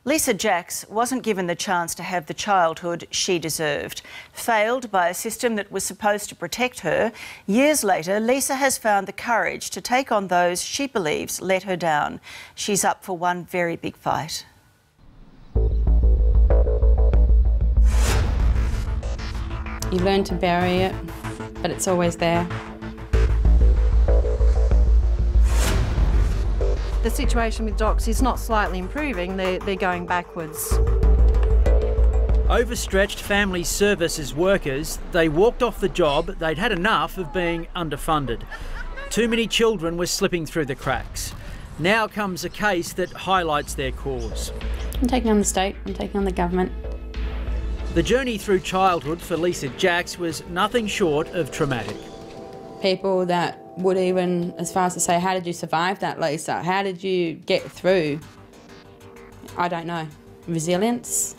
Lisa Jacks wasn't given the chance to have the childhood she deserved. Failed by a system that was supposed to protect her, years later, Lisa has found the courage to take on those she believes let her down. She's up for one very big fight. You learn to bury it, but it's always there. The situation with DoCS is not slightly improving, they're going backwards. Overstretched family services workers, they walked off the job. They'd had enough of being underfunded. Too many children were slipping through the cracks. Now comes a case that highlights their cause. I'm taking on the state, I'm taking on the government. The journey through childhood for Lisa Jacks was nothing short of traumatic. People that would even, as far as to say, how did you survive that, Lisa? How did you get through? I don't know. Resilience?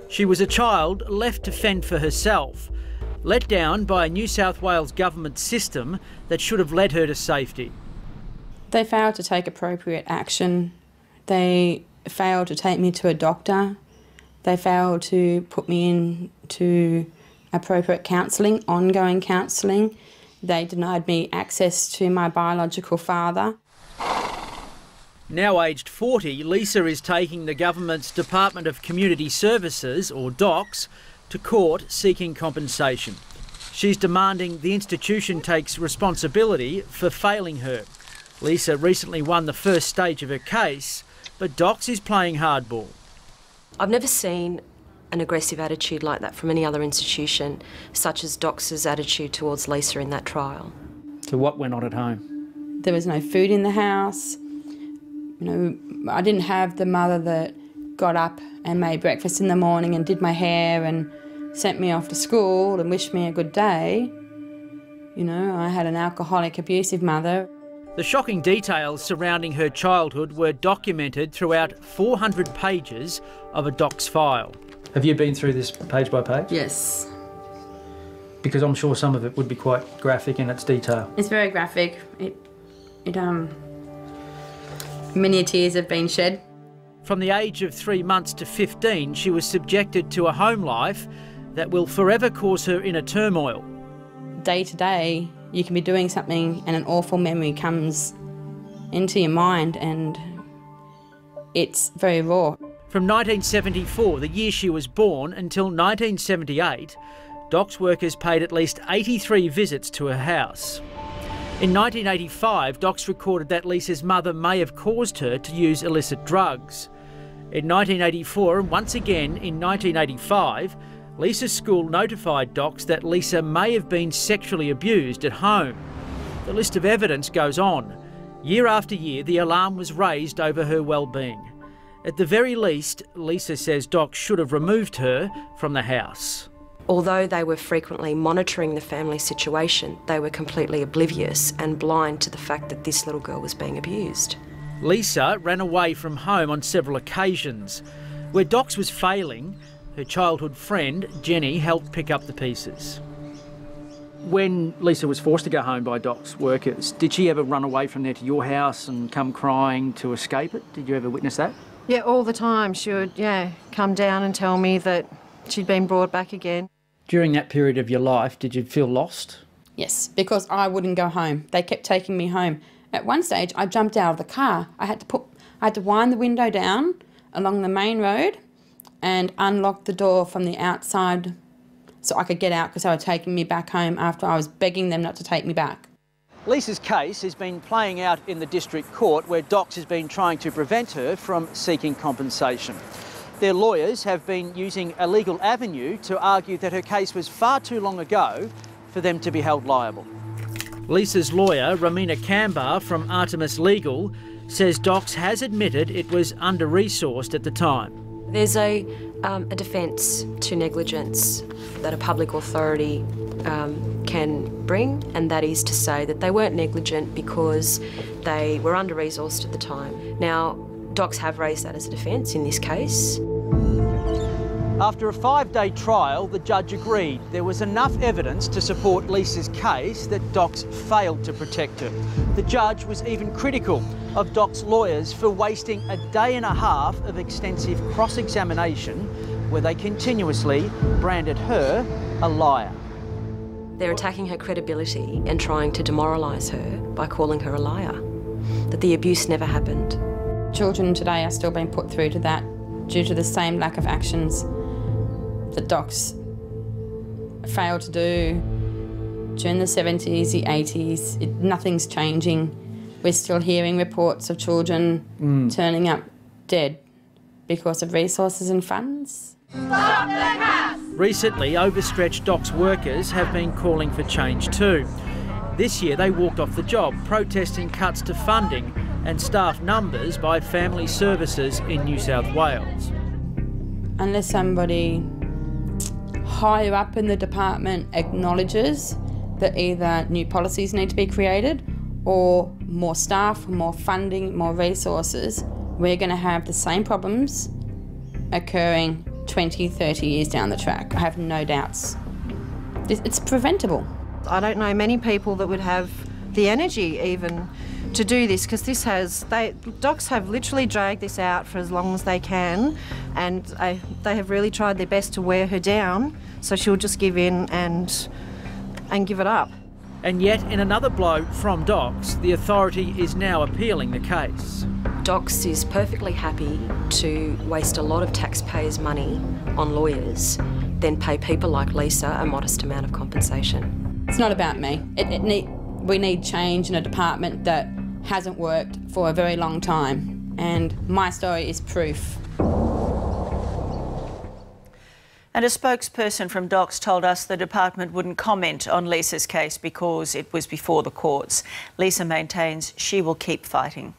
She was a child left to fend for herself, let down by a New South Wales government system that should have led her to safety. They failed to take appropriate action. They failed to take me to a doctor. They failed to put me into appropriate counselling, ongoing counselling. They denied me access to my biological father. Now aged 40, Lisa is taking the government's Department of Community Services, or DoCS, to court seeking compensation. She's demanding the institution takes responsibility for failing her. Lisa recently won the first stage of her case, but DoCS is playing hardball. I've never seen an aggressive attitude like that from any other institution, such as DoCS's attitude towards Lisa in that trial. So what went on at home? There was no food in the house. You know, I didn't have the mother that got up and made breakfast in the morning and did my hair and sent me off to school and wished me a good day. You know, I had an alcoholic, abusive mother. The shocking details surrounding her childhood were documented throughout 400 pages of a DoCS file. Have you been through this page by page? Yes. Because I'm sure some of it would be quite graphic in its detail. It's very graphic. Many tears have been shed. From the age of 3 months to 15, she was subjected to a home life that will forever cause her inner turmoil. Day to day, you can be doing something and an awful memory comes into your mind and it's very raw. From 1974, the year she was born, until 1978, DoCS workers paid at least 83 visits to her house. In 1985, DoCS recorded that Lisa's mother may have caused her to use illicit drugs. In 1984 and once again in 1985, Lisa's school notified DoCS that Lisa may have been sexually abused at home. The list of evidence goes on. Year after year, the alarm was raised over her well-being. At the very least, Lisa says DoCS should have removed her from the house. Although they were frequently monitoring the family situation, they were completely oblivious and blind to the fact that this little girl was being abused. Lisa ran away from home on several occasions. Where DoCS was failing, her childhood friend, Jenny, helped pick up the pieces. When Lisa was forced to go home by DoCS workers, did she ever run away from there to your house and come crying to escape it? Did you ever witness that? Yeah, all the time she would, come down and tell me that she'd been brought back again. During that period of your life, did you feel lost? Yes, because I wouldn't go home. They kept taking me home. At one stage, I jumped out of the car. I had to wind the window down along the main road and unlock the door from the outside so I could get out because they were taking me back home after I was begging them not to take me back. Lisa's case has been playing out in the district court where DoCS has been trying to prevent her from seeking compensation. Their lawyers have been using a legal avenue to argue that her case was far too long ago for them to be held liable. Lisa's lawyer, Ramina Kambar from Artemis Legal, says DoCS has admitted it was under-resourced at the time. There's a defence to negligence that a public authority can bring, and that is to say that they weren't negligent because they were under-resourced at the time. Now, DoCS have raised that as a defence in this case. After a 5-day trial, the judge agreed there was enough evidence to support Lisa's case that DoCS failed to protect her. The judge was even critical, of Doc's lawyers for wasting a day and a half of extensive cross-examination where they continuously branded her a liar. They're attacking her credibility and trying to demoralise her by calling her a liar, that the abuse never happened. Children today are still being put through to that due to the same lack of actions that Docs failed to do during the 70s, the 80s. Nothing's changing. We're still hearing reports of children turning up dead because of resources and funds. Stop the cats! Recently, overstretched Docs workers have been calling for change too. This year they walked off the job, protesting cuts to funding and staff numbers by family services in New South Wales. Unless somebody higher up in the department acknowledges that either new policies need to be created or more staff, more funding, more resources, we're going to have the same problems occurring 20, 30 years down the track. I have no doubts. It's preventable. I don't know many people that would have the energy even to do this, because Docs have literally dragged this out for as long as they can, and they have really tried their best to wear her down, so she'll just give in and give it up. And yet, in another blow from Docs, the authority is now appealing the case. Docs is perfectly happy to waste a lot of taxpayers' money on lawyers, then pay people like Lisa a modest amount of compensation. It's not about me. We need change in a department that hasn't worked for a very long time, and my story is proof. And a spokesperson from Docs told us the department wouldn't comment on Lisa's case because it was before the courts. Lisa maintains she will keep fighting.